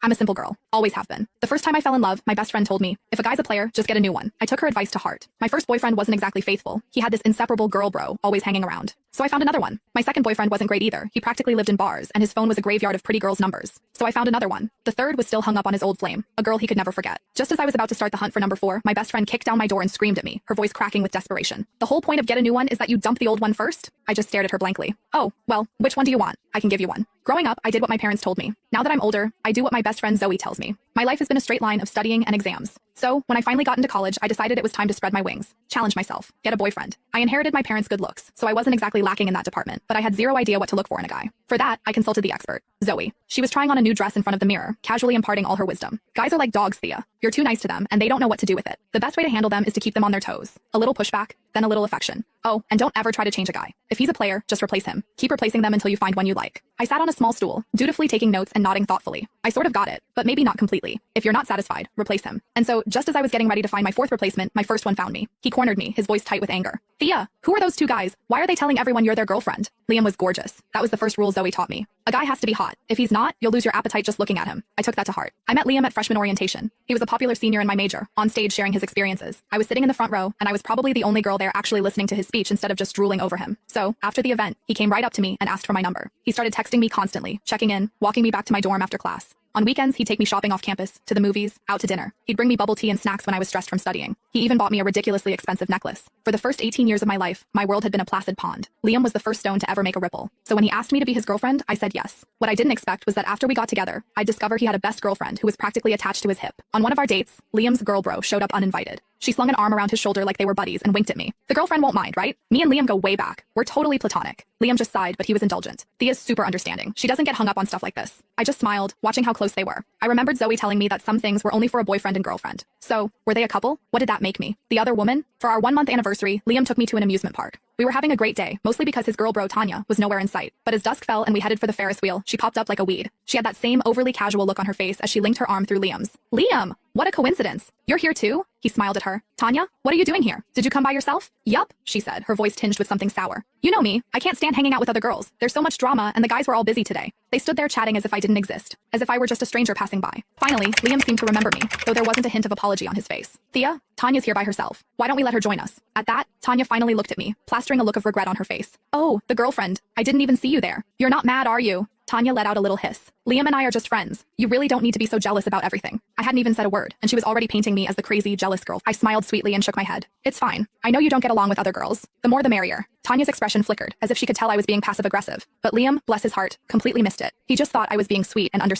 I'm a simple girl. Always have been. The first time I fell in love, my best friend told me, if a guy's a player, just get a new one. I took her advice to heart. My first boyfriend wasn't exactly faithful. He had this inseparable girl bro, always hanging around. So I found another one. My second boyfriend wasn't great either. He practically lived in bars, and his phone was a graveyard of pretty girls' numbers. So I found another one. The third was still hung up on his old flame, a girl he could never forget. Just as I was about to start the hunt for number 4, my best friend kicked down my door and screamed at me, her voice cracking with desperation. The whole point of get a new one is that you dump the old one first? I just stared at her blankly. Oh, well, which one do you want? I can give you one. Growing up, I did what my parents told me. Now that I'm older, I do what my best friend Zoe tells me. My life has been a straight line of studying and exams. So, when I finally got into college, I decided it was time to spread my wings, challenge myself, get a boyfriend. I inherited my parents' good looks, so I wasn't exactly lacking in that department, but I had zero idea what to look for in a guy. For that, I consulted the expert, Zoe. She was trying on a new dress in front of the mirror, casually imparting all her wisdom. Guys are like dogs, Thea. You're too nice to them, and they don't know what to do with it. The best way to handle them is to keep them on their toes. A little pushback, then a little affection. Oh, and don't ever try to change a guy. If he's a player, just replace him. Keep replacing them until you find one you like. I sat on a small stool, dutifully taking notes and nodding thoughtfully. I sort of got it, but maybe not completely. If you're not satisfied, replace him. And so, just as I was getting ready to find my fourth replacement, my first one found me. He cornered me, his voice tight with anger. Thea, who are those two guys? Why are they telling everyone you're their girlfriend? Liam was gorgeous. That was the first rule Zoe taught me. A guy has to be hot. If he's not, you'll lose your appetite just looking at him. I took that to heart. I met Liam at freshman orientation. He was a popular senior in my major, on stage sharing his experiences. I was sitting in the front row, and I was probably the only girl there actually listening to his speech instead of just drooling over him. So, after the event, he came right up to me and asked for my number. He started texting me constantly, checking in, walking me back to my dorm after class. On weekends, he'd take me shopping off campus, to the movies, out to dinner. He'd bring me bubble tea and snacks when I was stressed from studying. He even bought me a ridiculously expensive necklace. For the first 18 years of my life, my world had been a placid pond. Liam was the first stone to ever make a ripple. So when he asked me to be his girlfriend, I said yes. What I didn't expect was that after we got together, I'd discover he had a best girlfriend who was practically attached to his hip. On one of our dates, Liam's girl bro showed up uninvited. She slung an arm around his shoulder like they were buddies and winked at me. The girlfriend won't mind, right? Me and Liam go way back. We're totally platonic. Liam just sighed, but he was indulgent. Thea's super understanding. She doesn't get hung up on stuff like this. I just smiled, watching how close they were. I remembered Zoe telling me that some things were only for a boyfriend and girlfriend. So, were they a couple? What did that make me? The other woman? For our 1-month anniversary, Liam took me to an amusement park. We were having a great day, mostly because his girl bro Tanya was nowhere in sight. But as dusk fell and we headed for the Ferris wheel, she popped up like a weed. She had that same overly casual look on her face as she linked her arm through Liam's. Liam! What a coincidence. You're here too? He smiled at her. Tanya, what are you doing here? Did you come by yourself? Yup, she said, her voice tinged with something sour. You know me. I can't stand hanging out with other girls. There's so much drama, and the guys were all busy today. They stood there chatting as if I didn't exist, as if I were just a stranger passing by. Finally, Liam seemed to remember me, though there wasn't a hint of apology on his face. Thea, Tanya's here by herself. Why don't we let her join us? At that, Tanya finally looked at me, plastering a look of regret on her face. Oh, the girlfriend. I didn't even see you there. You're not mad, are you? Tanya let out a little hiss. Liam and I are just friends. You really don't need to be so jealous about everything. I hadn't even said a word, and she was already painting me as the crazy, jealous girl. I smiled sweetly and shook my head. It's fine. I know you don't get along with other girls. The more the merrier. Tanya's expression flickered, as if she could tell I was being passive-aggressive. But Liam, bless his heart, completely missed it. He just thought I was being sweet and understanding.